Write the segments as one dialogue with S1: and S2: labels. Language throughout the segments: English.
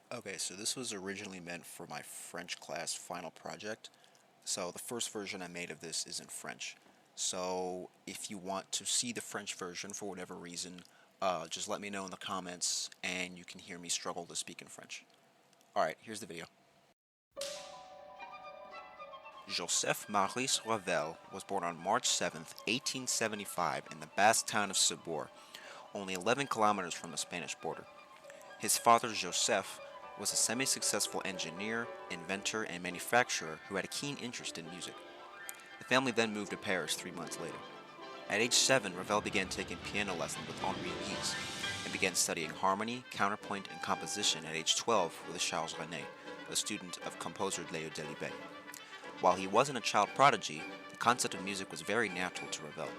S1: Okay, so this was originally meant for my French class final project. So the first version I made of this is in French. So if you want to see the French version for whatever reason, just let me know in the comments and you can hear me struggle to speak in French. Alright, here's the video. Joseph Maurice Ravel was born on March 7th, 1875 in the Basque town of Cibourg, only 11 kilometers from the Spanish border. His father, Joseph, was a semi-successful engineer, inventor, and manufacturer who had a keen interest in music. The family then moved to Paris 3 months later. At age 7, Ravel began taking piano lessons with Henri Guise and began studying harmony, counterpoint, and composition at age 12 with Charles René, a student of composer Léo Delibes. While he wasn't a child prodigy, the concept of music was very natural to Ravel.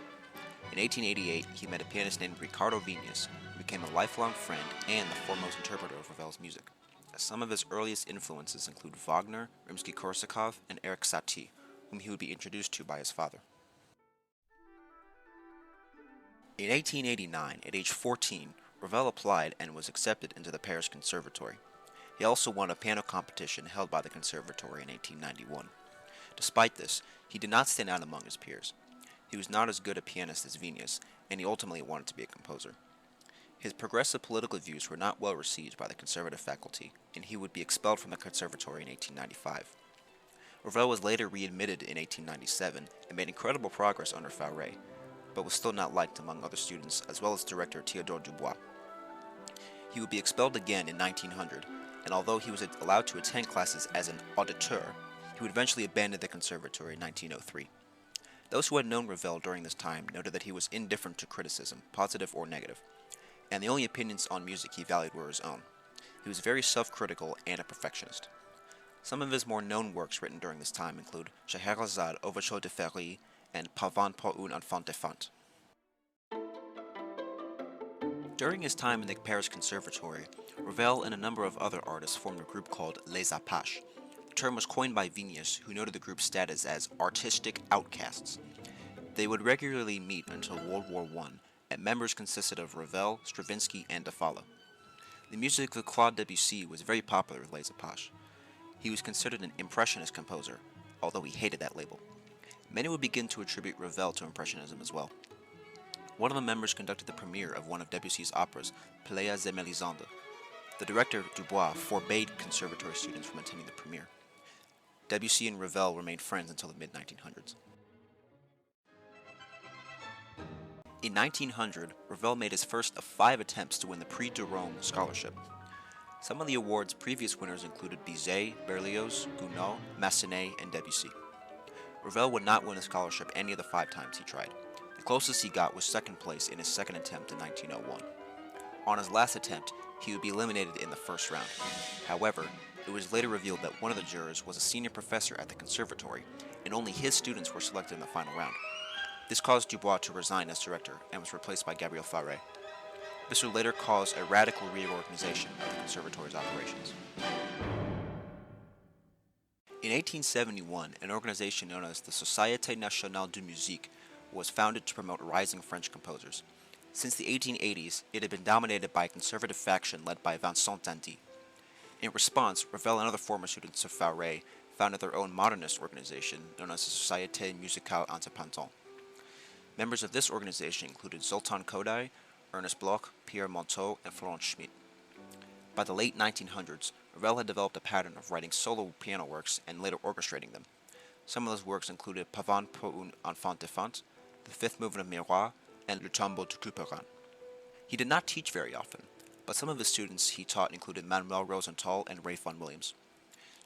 S1: In 1888, he met a pianist named Ricardo Viñas, who became a lifelong friend and the foremost interpreter of Ravel's music. Some of his earliest influences include Wagner, Rimsky-Korsakov, and Erik Satie, whom he would be introduced to by his father. In 1889, at age 14, Ravel applied and was accepted into the Paris Conservatory. He also won a piano competition held by the Conservatory in 1891. Despite this, he did not stand out among his peers. He was not as good a pianist as Viñas, and he ultimately wanted to be a composer. His progressive political views were not well received by the conservative faculty, and he would be expelled from the conservatory in 1895. Ravel was later readmitted in 1897 and made incredible progress under Fauré, but was still not liked among other students, as well as director Théodore Dubois. He would be expelled again in 1900, and although he was allowed to attend classes as an auditeur, he would eventually abandon the conservatory in 1903. Those who had known Ravel during this time noted that he was indifferent to criticism, positive or negative, and the only opinions on music he valued were his own. He was very self-critical and a perfectionist. Some of his more known works written during this time include Scheherazade, Overture de Féerie, and Pavane pour un infante défunte. During his time in the Paris Conservatory, Ravel and a number of other artists formed a group called Les Apaches. The term was coined by Viñas, who noted the group's status as artistic outcasts. They would regularly meet until World War I, and members consisted of Ravel, Stravinsky, and Dafala. The music of Claude Debussy was very popular with Les Apaches. He was considered an impressionist composer, although he hated that label. Many would begin to attribute Ravel to Impressionism as well. One of the members conducted the premiere of one of Debussy's operas, Pelléas et Mélisande. The director, Dubois, forbade conservatory students from attending the premiere. Debussy and Ravel remained friends until the mid-1900s. In 1900, Ravel made his first of 5 attempts to win the Prix de Rome scholarship. Some of the award's previous winners included Bizet, Berlioz, Gounod, Massenet, and Debussy. Ravel would not win a scholarship any of the 5 times he tried. The closest he got was second place in his second attempt in 1901. On his last attempt, he would be eliminated in the first round. However, it was later revealed that one of the jurors was a senior professor at the conservatory, and only his students were selected in the final round. This caused Dubois to resign as director and was replaced by Gabriel Fauré. This would later cause a radical reorganization of the conservatory's operations. In 1871, an organization known as the Société Nationale de Musique was founded to promote rising French composers. Since the 1880s, it had been dominated by a conservative faction led by Vincent Dandy. In response, Ravel and other former students of Fauré founded their own modernist organization known as the Société Musicale Indépendante. Members of this organization included Zoltan Kodály, Ernest Bloch, Pierre Monteux, and Florent Schmitt. By the late 1900s, Ravel had developed a pattern of writing solo piano works and later orchestrating them. Some of those works included Pavane pour un infante défunte, the fifth movement of Miroir, and Le Tombeau de Couperin. He did not teach very often, but some of his students he taught included Manuel Rosenthal and Ray Vaughan Williams.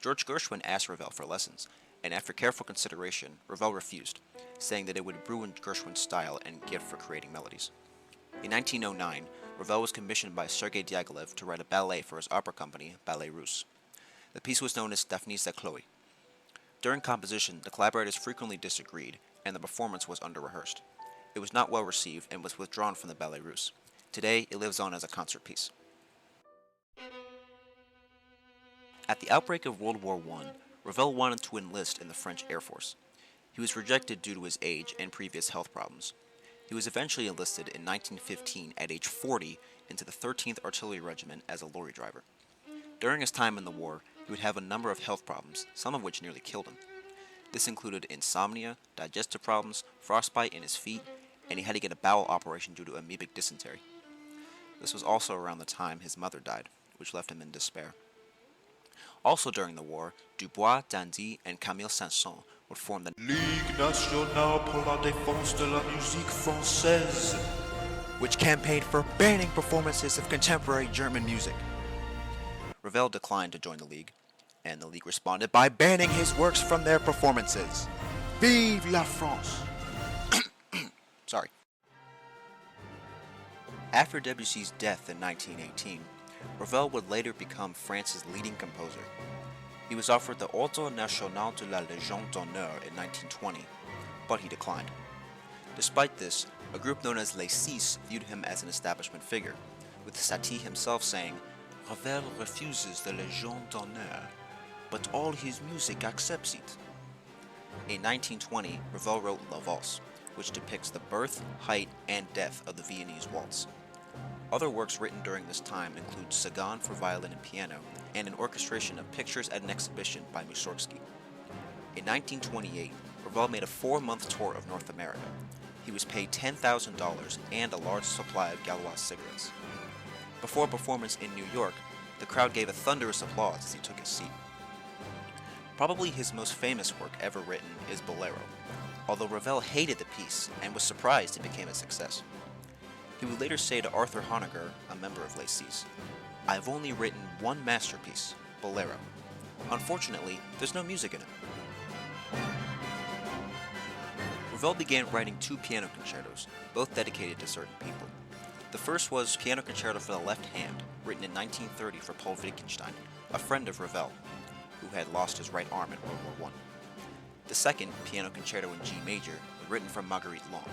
S1: George Gershwin asked Ravel for lessons, and after careful consideration, Ravel refused, saying that it would ruin Gershwin's style and gift for creating melodies. In 1909, Ravel was commissioned by Sergei Diaghilev to write a ballet for his opera company, Ballet Russe. The piece was known as Daphnis et Chloé. During composition, the collaborators frequently disagreed, and the performance was under-rehearsed. It was not well received and was withdrawn from the Ballet Russe. Today, it lives on as a concert piece. At the outbreak of World War I, Ravel wanted to enlist in the French Air Force. He was rejected due to his age and previous health problems. He was eventually enlisted in 1915 at age 40 into the 13th Artillery Regiment as a lorry driver. During his time in the war, he would have a number of health problems, some of which nearly killed him. This included insomnia, digestive problems, frostbite in his feet, and he had to get a bowel operation due to amoebic dysentery. This was also around the time his mother died, which left him in despair. Also during the war, Dubois, Dandy, and Camille Saint-Saëns would form the
S2: Ligue nationale pour la défense de la musique française,
S1: which campaigned for banning performances of contemporary German music. Ravel declined to join the League, and the League responded by banning his works from their performances. Vive la France! Sorry. After Debussy's death in 1918, Ravel would later become France's leading composer. He was offered the Ordre National de la Légion d'Honneur in 1920, but he declined. Despite this, a group known as Les Six viewed him as an establishment figure, with Satie himself saying, "Ravel refuses the Légion d'Honneur, but all his music accepts it." In 1920, Ravel wrote La Valse, which depicts the birth, height, and death of the Viennese waltz. Other works written during this time include Tzigane for violin and piano, and an orchestration of Pictures at an Exhibition by Mussorgsky. In 1928, Ravel made a 4-month tour of North America. He was paid $10,000 and a large supply of Gauloise cigarettes. Before a performance in New York, the crowd gave a thunderous applause as he took his seat. Probably his most famous work ever written is Boléro, although Ravel hated the piece and was surprised it became a success. He would later say to Arthur Honegger, a member of Les Six, "I've only written one masterpiece, Boléro. Unfortunately, there's no music in it." Ravel began writing 2 piano concertos, both dedicated to certain people. The first was Piano Concerto for the Left Hand, written in 1930 for Paul Wittgenstein, a friend of Ravel, who had lost his right arm in World War I. The second, Piano Concerto in G major, was written for Marguerite Long.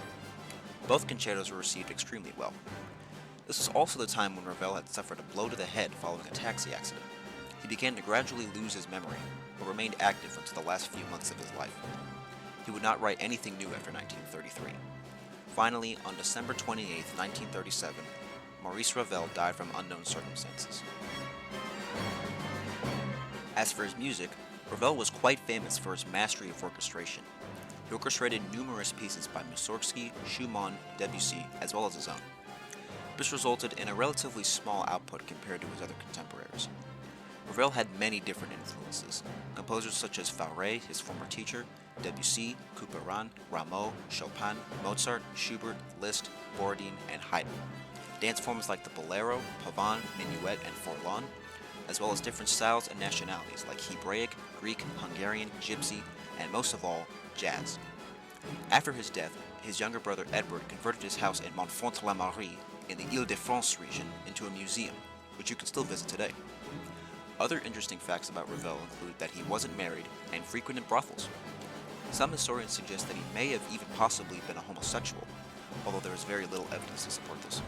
S1: Both concertos were received extremely well. This was also the time when Ravel had suffered a blow to the head following a taxi accident. He began to gradually lose his memory, but remained active until the last few months of his life. He would not write anything new after 1933. Finally, on December 28, 1937, Maurice Ravel died from unknown circumstances. As for his music, Ravel was quite famous for his mastery of orchestration. He orchestrated numerous pieces by Mussorgsky, Schumann, Debussy, as well as his own. This resulted in a relatively small output compared to his other contemporaries. Ravel had many different influences. Composers such as Fauré, his former teacher, Debussy, Couperin, Rameau, Chopin, Mozart, Schubert, Liszt, Borodin, and Haydn. Dance forms like the Boléro, Pavane, Minuet, and Forlán, as well as different styles and nationalities like Hebraic, Greek, Hungarian, Gypsy, and most of all, jazz. After his death, his younger brother Edward converted his house in Montfort-la-Marie in the Île-de-France region into a museum, which you can still visit today. Other interesting facts about Ravel include that he wasn't married and frequented brothels. Some historians suggest that he may have even possibly been a homosexual, although there is very little evidence to support this.